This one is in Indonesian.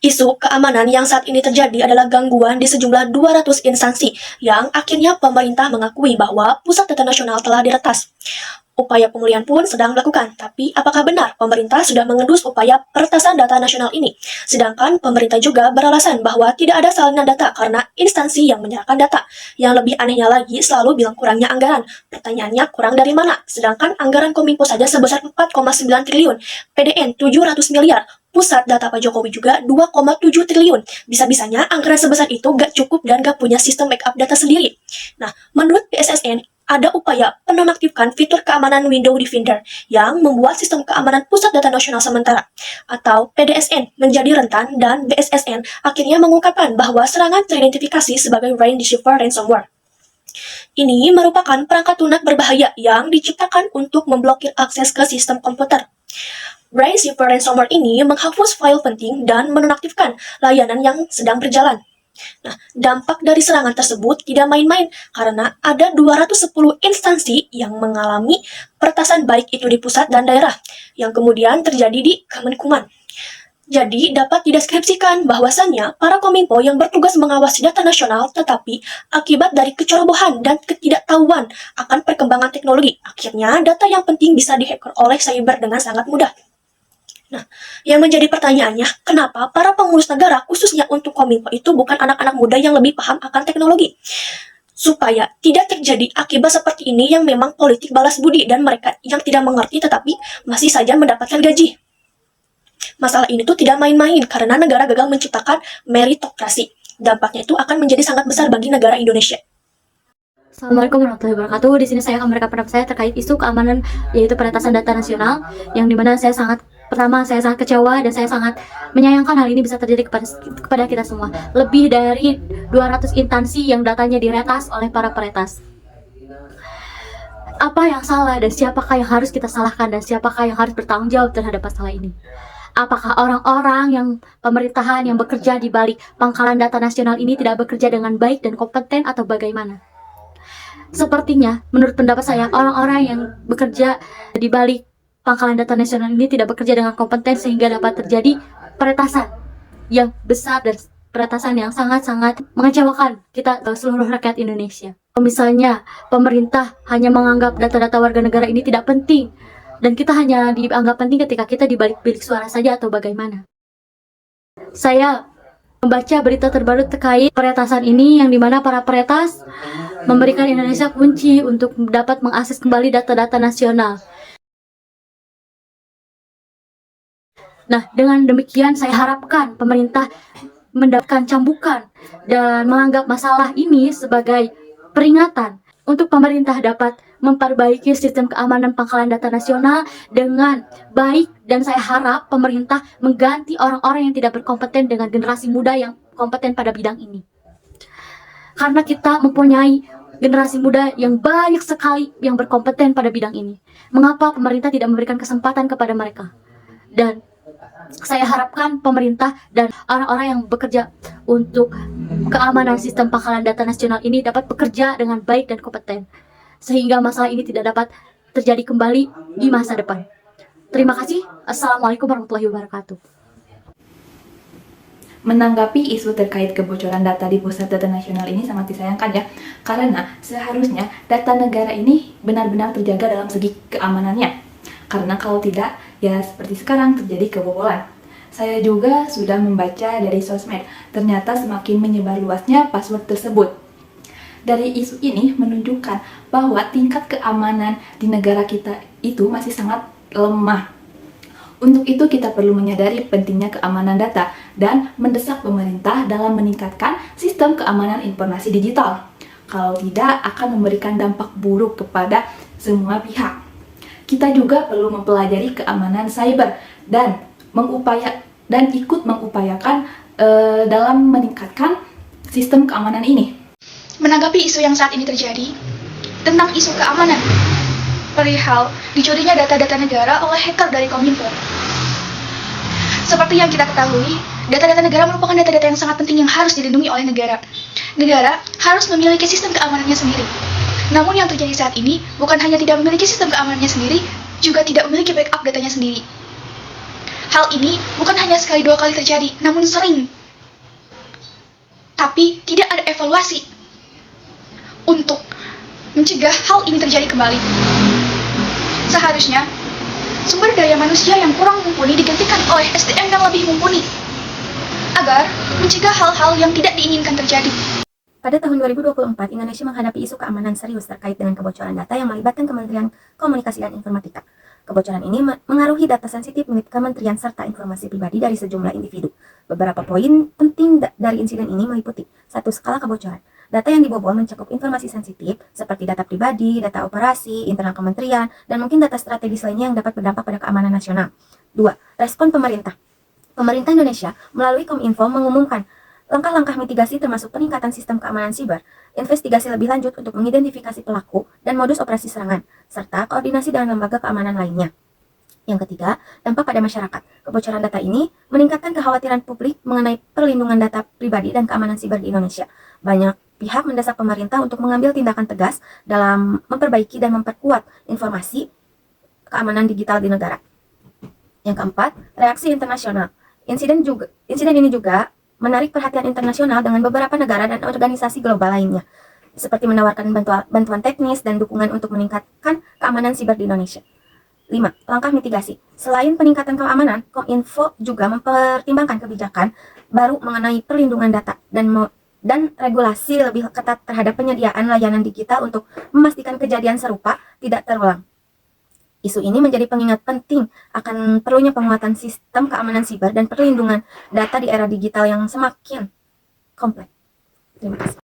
Isu keamanan yang saat ini terjadi adalah gangguan di sejumlah 200 instansi yang akhirnya pemerintah mengakui bahwa pusat data nasional telah diretas. Upaya pemulihan pun sedang dilakukan, tapi apakah benar pemerintah sudah mengendus upaya peretasan data nasional ini? Sedangkan pemerintah juga beralasan bahwa tidak ada salinan data karena instansi yang menyerahkan data. Yang lebih anehnya lagi selalu bilang kurangnya anggaran. Pertanyaannya kurang dari mana? Sedangkan anggaran Kominfo saja sebesar 4,9 triliun, PDN 700 miliar, Pusat data Pak Jokowi juga 2,7 triliun. Bisa-bisanya anggaran sebesar itu gak cukup dan gak punya sistem backup data sendiri. Nah, menurut BSSN, ada upaya penonaktifkan fitur keamanan Window Defender yang membuat sistem keamanan Pusat Data Nasional sementara atau PDSN menjadi rentan, dan BSSN akhirnya mengungkapkan bahwa serangan teridentifikasi sebagai Rain Deceiver ransomware. Ini merupakan perangkat lunak berbahaya yang diciptakan untuk memblokir akses ke sistem komputer. Rain Deceiver ransomware ini menghapus file penting dan menonaktifkan layanan yang sedang berjalan. Nah, dampak dari serangan tersebut tidak main-main karena ada 210 instansi yang mengalami peretasan baik itu di pusat dan daerah yang kemudian terjadi di Kemenkumham. Jadi dapat dideskripsikan bahwasannya para Kominfo yang bertugas mengawasi data nasional, tetapi akibat dari kecerobohan dan ketidaktahuan akan perkembangan teknologi, akhirnya data yang penting bisa dihack oleh cyber dengan sangat mudah. Nah, yang menjadi pertanyaannya, kenapa para pengurus negara khususnya untuk Kominfo itu bukan anak-anak muda yang lebih paham akan teknologi? Supaya tidak terjadi akibat seperti ini yang memang politik balas budi dan mereka yang tidak mengerti tetapi masih saja mendapatkan gaji. Masalah ini tuh tidak main-main karena negara gagal menciptakan meritokrasi. Dampaknya itu akan menjadi sangat besar bagi negara Indonesia. Assalamualaikum warahmatullahi wabarakatuh. Di sini saya akan memberikan pendapat saya terkait isu keamanan, yaitu peretasan data nasional, yang dimana saya sangat kecewa dan saya sangat menyayangkan hal ini bisa terjadi kepada kita semua. Lebih dari 200 instansi yang datanya diretas oleh para peretas. Apa yang salah dan siapakah yang harus kita salahkan dan siapakah yang harus bertanggung jawab terhadap masalah ini? Apakah orang-orang yang pemerintahan yang bekerja di balik pangkalan data nasional ini tidak bekerja dengan baik dan kompeten atau bagaimana? Sepertinya, menurut pendapat saya, orang-orang yang bekerja di balik pangkalan data nasional ini tidak bekerja dengan kompeten sehingga dapat terjadi peretasan yang besar dan peretasan yang sangat-sangat mengecewakan kita seluruh rakyat Indonesia. Misalnya, pemerintah hanya menganggap data-data warga negara ini tidak penting dan kita hanya dianggap penting ketika kita di balik bilik suara saja atau bagaimana. Saya membaca berita terbaru terkait peretasan ini yang dimana para peretas memberikan Indonesia kunci untuk dapat mengakses kembali data-data nasional. Nah, dengan demikian saya harapkan pemerintah mendapatkan cambukan dan menganggap masalah ini sebagai peringatan untuk pemerintah dapat memperbaiki sistem keamanan pangkalan data nasional dengan baik, dan saya harap pemerintah mengganti orang-orang yang tidak berkompeten dengan generasi muda yang kompeten pada bidang ini. Karena kita mempunyai generasi muda yang banyak sekali yang berkompeten pada bidang ini. Mengapa pemerintah tidak memberikan kesempatan kepada mereka? Dan saya harapkan pemerintah dan orang-orang yang bekerja untuk keamanan sistem pangkalan data nasional ini dapat bekerja dengan baik dan kompeten, sehingga masalah ini tidak dapat terjadi kembali di masa depan. Terima kasih. Assalamualaikum warahmatullahi wabarakatuh. Menanggapi isu terkait kebocoran data di Pusat Data Nasional ini sangat disayangkan ya, karena seharusnya data negara ini benar-benar terjaga dalam segi keamanannya. Karena kalau tidak, ya seperti sekarang terjadi kebobolan. Saya juga sudah membaca dari sosmed, ternyata semakin menyebar luasnya password tersebut. Dari isu ini menunjukkan bahwa tingkat keamanan di negara kita itu masih sangat lemah. Untuk itu kita perlu menyadari pentingnya keamanan data dan mendesak pemerintah dalam meningkatkan sistem keamanan informasi digital. Kalau tidak, akan memberikan dampak buruk kepada semua pihak. Kita juga perlu mempelajari keamanan cyber dan ikut mengupayakan dalam meningkatkan sistem keamanan ini. Menanggapi isu yang saat ini terjadi tentang isu keamanan perihal dicurinya data-data negara oleh hacker dari Kominfo. Seperti yang kita ketahui, data-data negara merupakan data-data yang sangat penting yang harus dilindungi oleh negara. Negara harus memiliki sistem keamanannya sendiri. Namun yang terjadi saat ini bukan hanya tidak memiliki sistem keamanannya sendiri, juga tidak memiliki backup datanya sendiri. Hal ini bukan hanya sekali dua kali terjadi, namun sering. Tapi tidak ada evaluasi untuk mencegah hal ini terjadi kembali. Seharusnya, sumber daya manusia yang kurang mumpuni digantikan oleh SDM yang lebih mumpuni, agar mencegah hal-hal yang tidak diinginkan terjadi. Pada tahun 2024, Indonesia menghadapi isu keamanan serius terkait dengan kebocoran data yang melibatkan Kementerian Komunikasi dan Informatika. Kebocoran ini mengaruhi data sensitif milik kementerian serta informasi pribadi dari sejumlah individu. Beberapa poin penting dari insiden ini meliputi: 1. Skala kebocoran. Data yang dibobol mencakup informasi sensitif seperti data pribadi, data operasi, internal kementerian, dan mungkin data strategis lainnya yang dapat berdampak pada keamanan nasional. 2. Respon pemerintah. Pemerintah Indonesia melalui Kominfo mengumumkan langkah-langkah mitigasi termasuk peningkatan sistem keamanan siber, investigasi lebih lanjut untuk mengidentifikasi pelaku dan modus operasi serangan, serta koordinasi dengan lembaga keamanan lainnya. Yang ketiga, dampak pada masyarakat. Kebocoran data ini meningkatkan kekhawatiran publik mengenai perlindungan data pribadi dan keamanan siber di Indonesia. Banyak pihak mendesak pemerintah untuk mengambil tindakan tegas dalam memperbaiki dan memperkuat informasi keamanan digital di negara. Yang keempat, reaksi internasional. Insiden ini juga menarik perhatian internasional dengan beberapa negara dan organisasi global lainnya, seperti menawarkan bantuan teknis dan dukungan untuk meningkatkan keamanan siber di Indonesia. 5. Langkah mitigasi. Selain peningkatan keamanan, Kominfo juga mempertimbangkan kebijakan baru mengenai perlindungan data dan regulasi lebih ketat terhadap penyediaan layanan digital untuk memastikan kejadian serupa tidak terulang. Isu ini menjadi pengingat penting akan perlunya penguatan sistem keamanan siber dan perlindungan data di era digital yang semakin kompleks. Terima kasih.